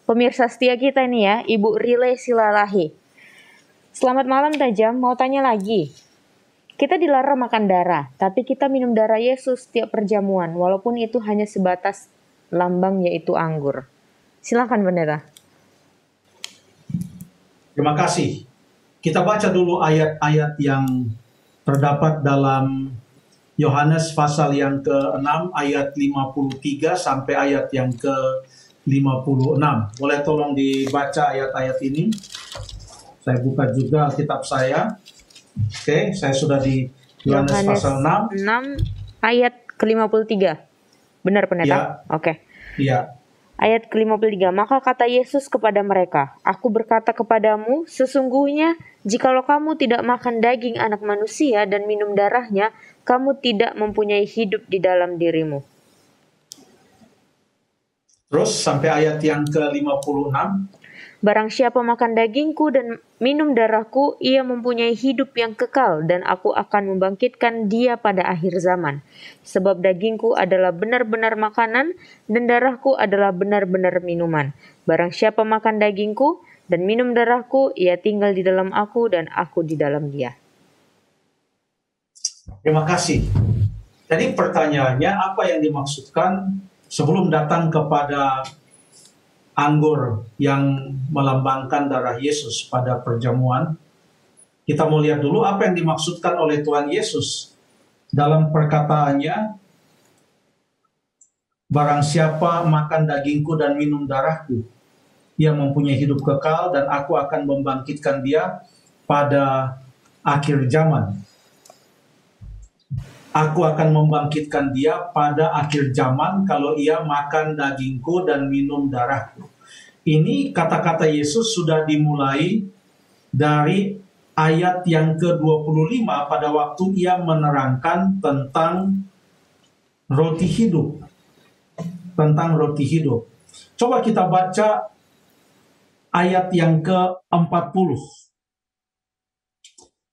pemirsa setia kita nih ya, Ibu Rile Silalahi. Selamat malam Tajam, mau tanya lagi. Kita dilarang makan darah, tapi kita minum darah Yesus setiap perjamuan, walaupun itu hanya sebatas lambang yaitu anggur. Silakan Pendeta. Terima kasih. Kita baca dulu ayat-ayat yang terdapat dalam Yohanes pasal yang ke-6 ayat 53 sampai ayat yang ke-56. Boleh tolong dibaca ayat-ayat ini? Saya buka juga kitab saya. Oke, saya sudah di Yohanes pasal 6 ayat ke-53. Benar Pendeta? Ya. Oke. Iya. Ayat ke-53, maka kata Yesus kepada mereka, Aku berkata kepadamu, sesungguhnya jikalau kamu tidak makan daging anak manusia dan minum darahnya, kamu tidak mempunyai hidup di dalam dirimu. Terus sampai ayat yang ke-56. Barang siapa makan dagingku dan minum darahku, ia mempunyai hidup yang kekal, dan aku akan membangkitkan dia pada akhir zaman. Sebab dagingku adalah benar-benar makanan, dan darahku adalah benar-benar minuman. Barang siapa makan dagingku dan minum darahku, ia tinggal di dalam aku, dan aku di dalam dia. Terima kasih. Jadi pertanyaannya, apa yang dimaksudkan sebelum datang kepada anggur yang melambangkan darah Yesus pada perjamuan? Kita mau lihat dulu apa yang dimaksudkan oleh Tuhan Yesus dalam perkataannya, barang siapa makan dagingku dan minum darahku, ia mempunyai hidup kekal dan aku akan membangkitkan dia pada akhir zaman. Aku akan membangkitkan dia pada akhir zaman kalau ia makan dagingku dan minum darahku. Ini kata-kata Yesus sudah dimulai dari ayat yang ke-25 pada waktu ia menerangkan tentang roti hidup. Tentang roti hidup. Coba kita baca ayat yang ke-40.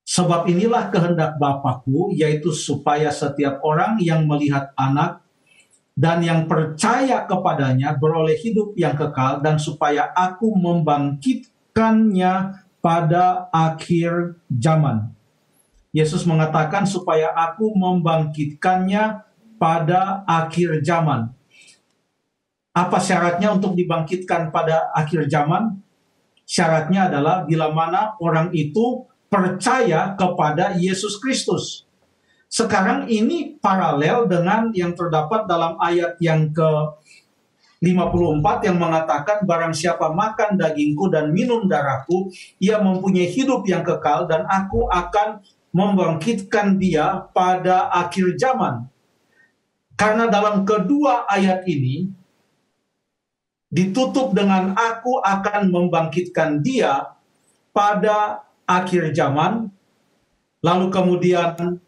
Sebab inilah kehendak Bapa-Ku, yaitu supaya setiap orang yang melihat Anak dan yang percaya kepadanya beroleh hidup yang kekal, dan supaya Aku membangkitkannya pada akhir zaman. Yesus mengatakan supaya Aku membangkitkannya pada akhir zaman. Apa syaratnya untuk dibangkitkan pada akhir zaman? Syaratnya adalah bila mana orang itu percaya kepada Yesus Kristus. Sekarang ini paralel dengan yang terdapat dalam ayat yang ke-54 yang mengatakan barang siapa makan dagingku dan minum darahku, ia mempunyai hidup yang kekal dan aku akan membangkitkan dia pada akhir zaman. Karena dalam kedua ayat ini ditutup dengan aku akan membangkitkan dia pada akhir zaman, lalu kemudian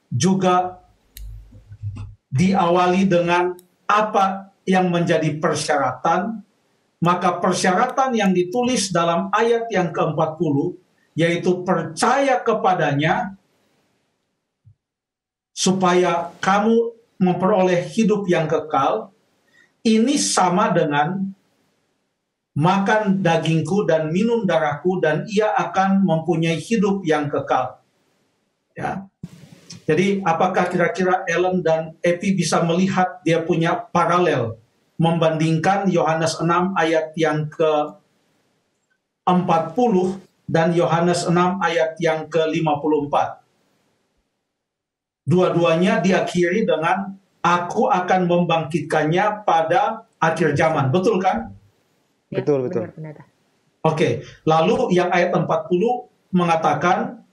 juga diawali dengan apa yang menjadi persyaratan, maka persyaratan yang ditulis dalam ayat yang ke-40, yaitu percaya kepadanya, supaya kamu memperoleh hidup yang kekal, ini sama dengan makan dagingku dan minum darahku dan ia akan mempunyai hidup yang kekal. Ya. Jadi apakah kira-kira Ellen dan Epi bisa melihat dia punya paralel membandingkan Yohanes 6 ayat yang ke-40 dan Yohanes 6 ayat yang ke-54. Dua-duanya diakhiri dengan aku akan membangkitkannya pada akhir zaman. Betul kan? Ya, betul. Oke, lalu yang ayat 40 mengatakan,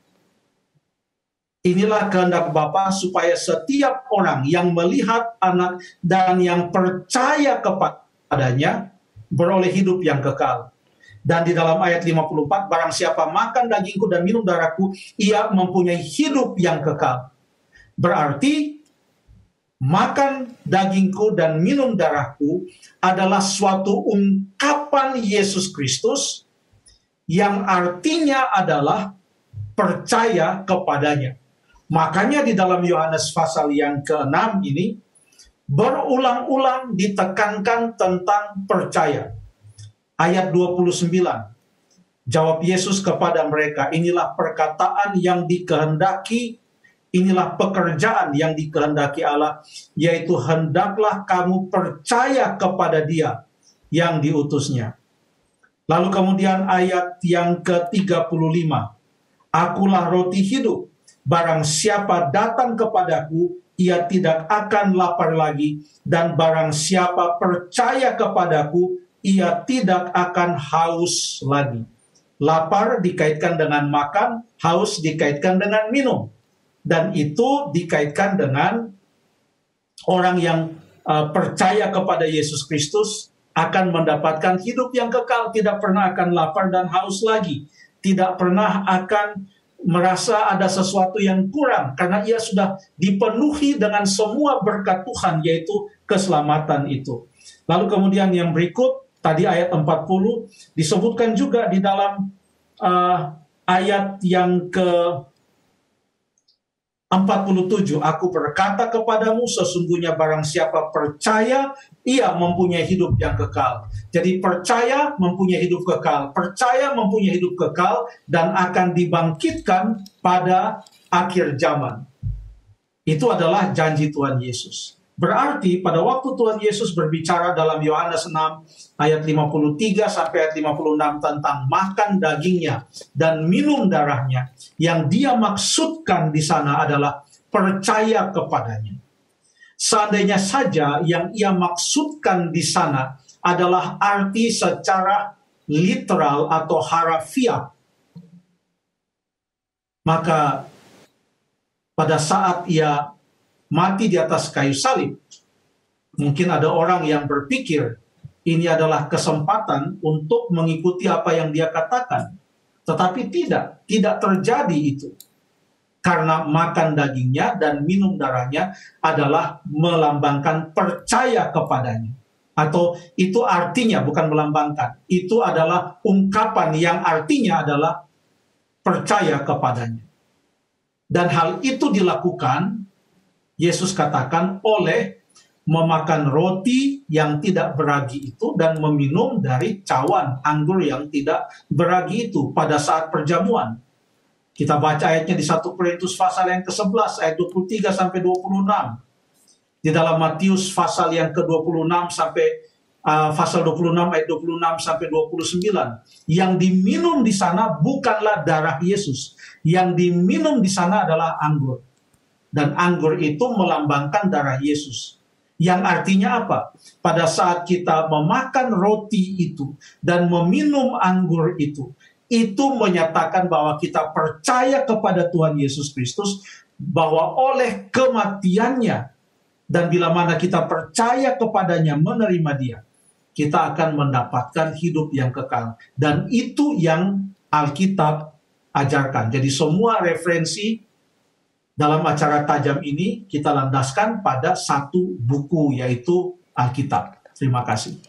inilah kehendak Bapa supaya setiap orang yang melihat Anak dan yang percaya kepadanya beroleh hidup yang kekal. Dan di dalam ayat 54, barang siapa makan dagingku dan minum darahku, ia mempunyai hidup yang kekal. Berarti makan dagingku dan minum darahku adalah suatu ungkapan Yesus Kristus yang artinya adalah percaya kepadanya. Makanya di dalam Yohanes pasal yang ke-6 ini berulang-ulang ditekankan tentang percaya. Ayat 29. Jawab Yesus kepada mereka, inilah perkataan yang dikehendaki, inilah pekerjaan yang dikehendaki Allah, yaitu hendaklah kamu percaya kepada Dia yang diutusnya. Lalu kemudian ayat yang ke-35. Akulah roti hidup, barang siapa datang kepadaku, ia tidak akan lapar lagi, dan barang siapa percaya kepadaku, ia tidak akan haus lagi. Lapar dikaitkan dengan makan, haus dikaitkan dengan minum. Dan itu dikaitkan dengan orang yang percaya kepada Yesus Kristus akan mendapatkan hidup yang kekal, tidak pernah akan lapar dan haus lagi. Tidak pernah akan merasa ada sesuatu yang kurang, karena ia sudah dipenuhi dengan semua berkat Tuhan, yaitu keselamatan itu. Lalu kemudian yang berikut, tadi ayat 40, disebutkan juga di dalam ayat yang ke-47, aku berkata kepadamu, sesungguhnya barang siapa percaya, ia mempunyai hidup yang kekal. Jadi percaya mempunyai hidup kekal, percaya mempunyai hidup kekal, dan akan dibangkitkan pada akhir zaman. Itu adalah janji Tuhan Yesus. Berarti pada waktu Tuhan Yesus berbicara dalam Yohanes 6 ayat 53 sampai ayat 56 tentang makan dagingnya dan minum darahnya, yang dia maksudkan di sana adalah percaya kepadanya. Seandainya saja yang ia maksudkan di sana adalah arti secara literal atau harafiah, maka pada saat ia mati di atas kayu salib, mungkin ada orang yang berpikir ini adalah kesempatan untuk mengikuti apa yang dia katakan. Tetapi tidak terjadi itu. Karena makan dagingnya dan minum darahnya adalah melambangkan percaya kepadanya. Atau itu artinya, bukan melambangkan, itu adalah ungkapan yang artinya adalah percaya kepadanya. Dan hal itu dilakukan, Yesus katakan, oleh memakan roti yang tidak beragi itu dan meminum dari cawan anggur yang tidak beragi itu pada saat perjamuan. Kita baca ayatnya di 1 Korintus pasal yang ke-11 ayat 23 sampai 26. Di dalam Matius pasal yang ke-26 sampai pasal 26 ayat 26 sampai 29. Yang diminum di sana bukanlah darah Yesus. Yang diminum di sana adalah anggur. Dan anggur itu melambangkan darah Yesus. Yang artinya apa? Pada saat kita memakan roti itu dan meminum anggur itu menyatakan bahwa kita percaya kepada Tuhan Yesus Kristus, bahwa oleh kematiannya dan bila mana kita percaya kepadanya, menerima dia, kita akan mendapatkan hidup yang kekal. Dan itu yang Alkitab ajarkan. Jadi semua referensi dalam acara tajam ini kita landaskan pada satu buku, yaitu Alkitab. Terima kasih.